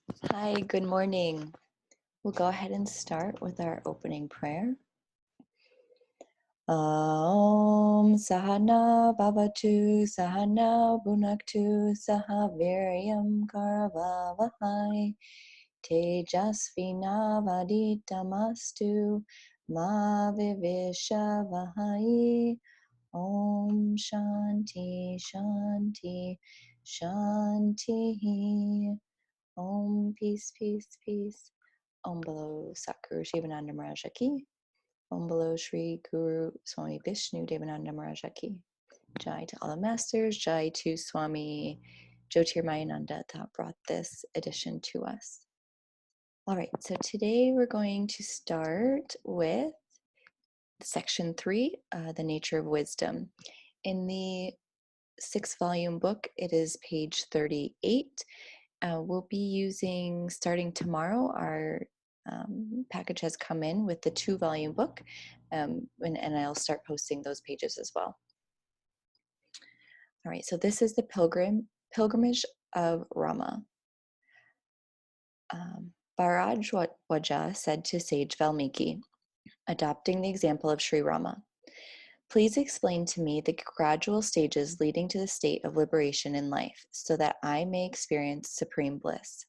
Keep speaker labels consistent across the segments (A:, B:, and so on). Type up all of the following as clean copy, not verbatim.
A: Hi, good morning. We'll go ahead and start with our opening prayer. Om Sahana Bhavatu Sahana Bhunaktu Sahaviryam Karavavahai Tejasvinavaditamastu Ma Vivishavahai. Om Shanti Shanti Shanti. Om peace, peace, peace. Om Bolo Satguru Shivananda Maharaja Ki. Om Bolo Shri Guru Swami Vishnu Devananda Maharaja Ki. Jai to all the masters. Jai to Swami Jyotirmayananda that brought this edition to us. All right, so today we're going to start with section 3, the nature of wisdom. In the 6-volume book, it is page 38. We'll be using, starting tomorrow, our package has come in with the 2-volume book, and I'll start posting those pages as well. All right, so this is the pilgrimage of Rama. Bharadwaja said to sage Valmiki, adopting the example of Sri Rama, please explain to me the gradual stages leading to the state of liberation in life, so that I may experience supreme bliss.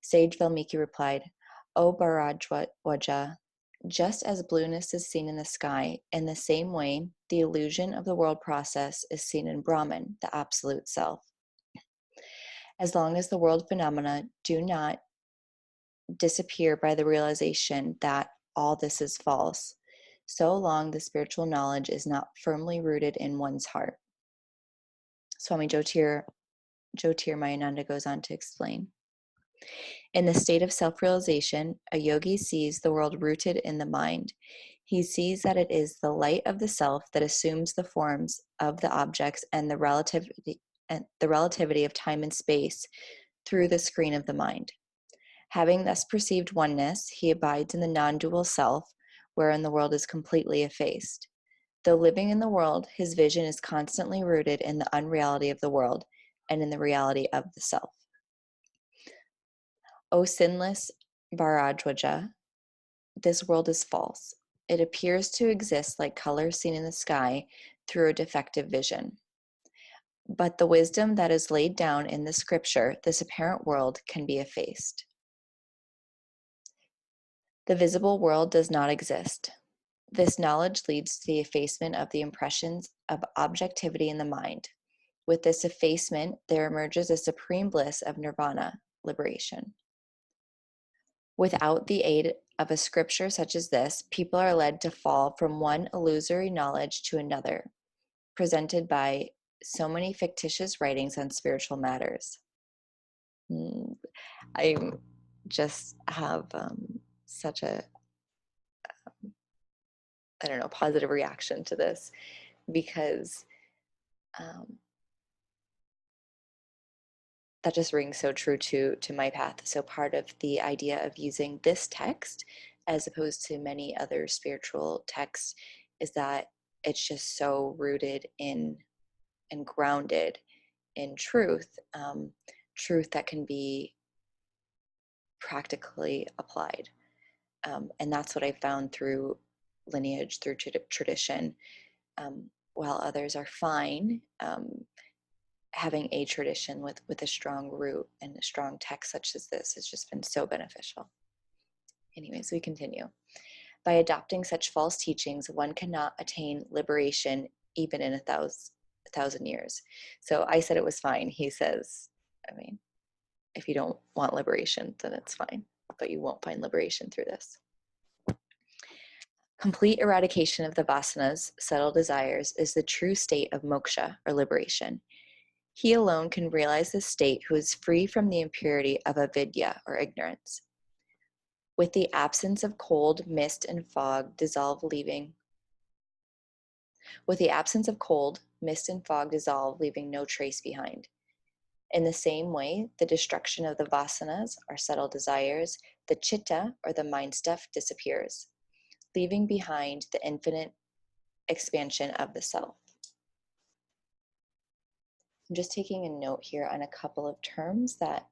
A: Sage Valmiki replied, O Bharadwaja, just as blueness is seen in the sky, in the same way, the illusion of the world process is seen in Brahman, the absolute self. As long as the world phenomena do not disappear by the realization that all this is false, so long the spiritual knowledge is not firmly rooted in one's heart. Swami Jyotirmayananda goes on to explain. In the state of self-realization, a yogi sees the world rooted in the mind. He sees that it is the light of the self that assumes the forms of the objects and the relativity of time and space through the screen of the mind. Having thus perceived oneness, he abides in the non-dual self, wherein the world is completely effaced. Though living in the world, his vision is constantly rooted in the unreality of the world and in the reality of the self. O sinless Bharadwaja, this world is false. It appears to exist like color seen in the sky through a defective vision. But the wisdom that is laid down in the scripture, this apparent world can be effaced. The visible world does not exist. This knowledge leads to the effacement of the impressions of objectivity in the mind. With this effacement, there emerges a supreme bliss of nirvana, liberation. Without the aid of a scripture such as this, people are led to fall from one illusory knowledge to another, presented by so many fictitious writings on spiritual matters. I just have such a, positive reaction to this, because that just rings so true to my path. So part of the idea of using this text as opposed to many other spiritual texts is that it's just so rooted in and grounded in truth, truth that can be practically applied. And that's what I found through lineage, through tradition. While others are fine, having a tradition with a strong root and a strong text such as this has just been so beneficial. Anyways, we continue. By adopting such false teachings, one cannot attain liberation even in a thousand years. So I said it was fine. He says, if you don't want liberation, then it's fine, but you won't find liberation through this. Complete eradication of the vasanas, subtle desires, is the true state of moksha, or liberation. He alone can realize this state who is free from the impurity of avidya, or ignorance. With the absence of cold, mist, and fog dissolve, leaving no trace behind. In the same way, the destruction of the vasanas, or subtle desires, the chitta, or the mind stuff, disappears, leaving behind the infinite expansion of the self. I'm just taking a note here on a couple of terms that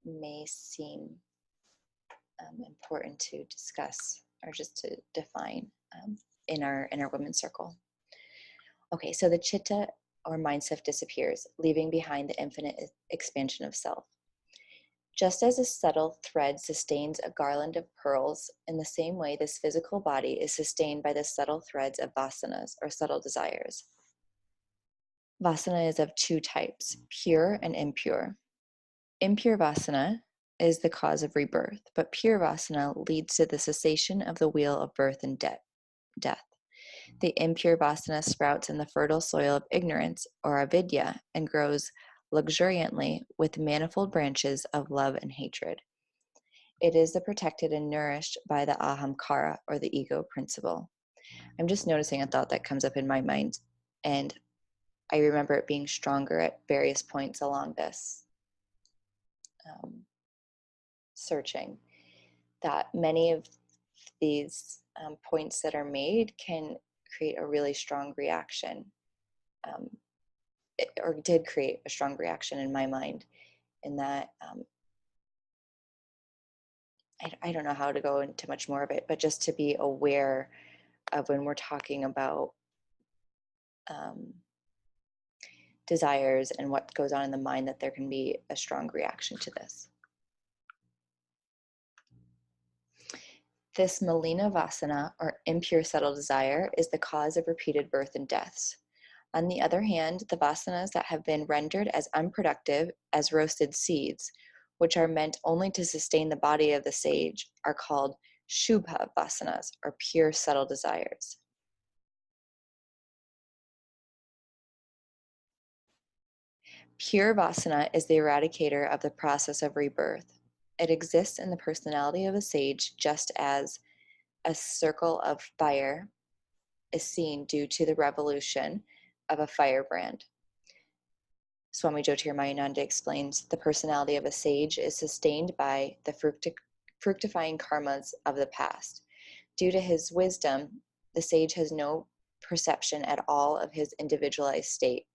A: may seem important to discuss or just to define in our women's circle. Okay, so the chitta or mind self disappears, leaving behind the infinite expansion of self. Just as a subtle thread sustains a garland of pearls, in the same way this physical body is sustained by the subtle threads of vasanas, or subtle desires. Vasana is of two types, pure and impure. Impure vasana is the cause of rebirth, but pure vasana leads to the cessation of the wheel of birth and death. The impure vasana sprouts in the fertile soil of ignorance, or avidya, and grows luxuriantly with manifold branches of love and hatred. It is the protected and nourished by the ahamkara, or the ego principle. I'm just noticing a thought that comes up in my mind, and I remember it being stronger at various points along this searching, that many of these points that are made can create a really strong reaction, or did create a strong reaction in my mind, in that I don't know how to go into much more of it, but just to be aware of when we're talking about desires and what goes on in the mind, that there can be a strong reaction to this. This malina vasana, or impure subtle desire, is the cause of repeated birth and deaths. On the other hand, the vasanas that have been rendered as unproductive as roasted seeds, which are meant only to sustain the body of the sage, are called shubha vasanas, or pure subtle desires. Pure vasana is the eradicator of the process of rebirth. It exists in the personality of a sage, just as a circle of fire is seen due to the revolution of a firebrand. Swami Jyotirmayananda explains the personality of a sage is sustained by the fructifying karmas of the past. Due to his wisdom, the sage has no perception at all of his individualized state.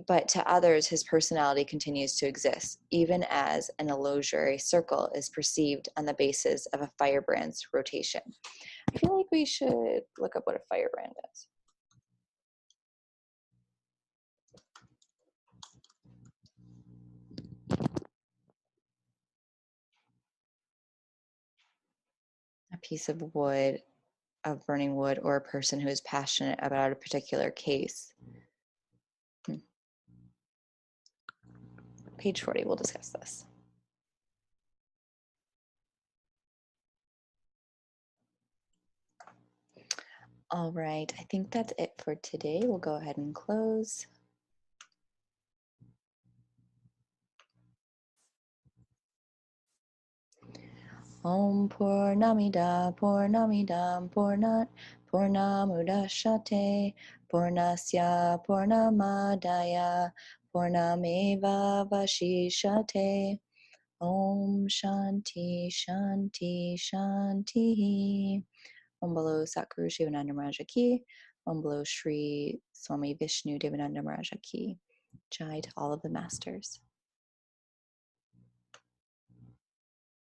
A: But to others, his personality continues to exist, even as an illusory circle is perceived on the basis of a firebrand's rotation. I feel like we should look up what a firebrand is. A piece of wood, of burning wood, or a person who is passionate about a particular case. Page 40, we'll discuss this. All right, I think that's it for today. We'll go ahead and close. Om Purnamida Purnamidam Purnat Purnamudashate Purnasya Purnamadaya Purnameva Vashishate. Om Shanti Shanti Shanti. Om Bolo Satguru Shivananda Maharaja Ki. Om Bolo Shri Swami Vishnu Devananda Maharaja Ki. Jai to all of the masters.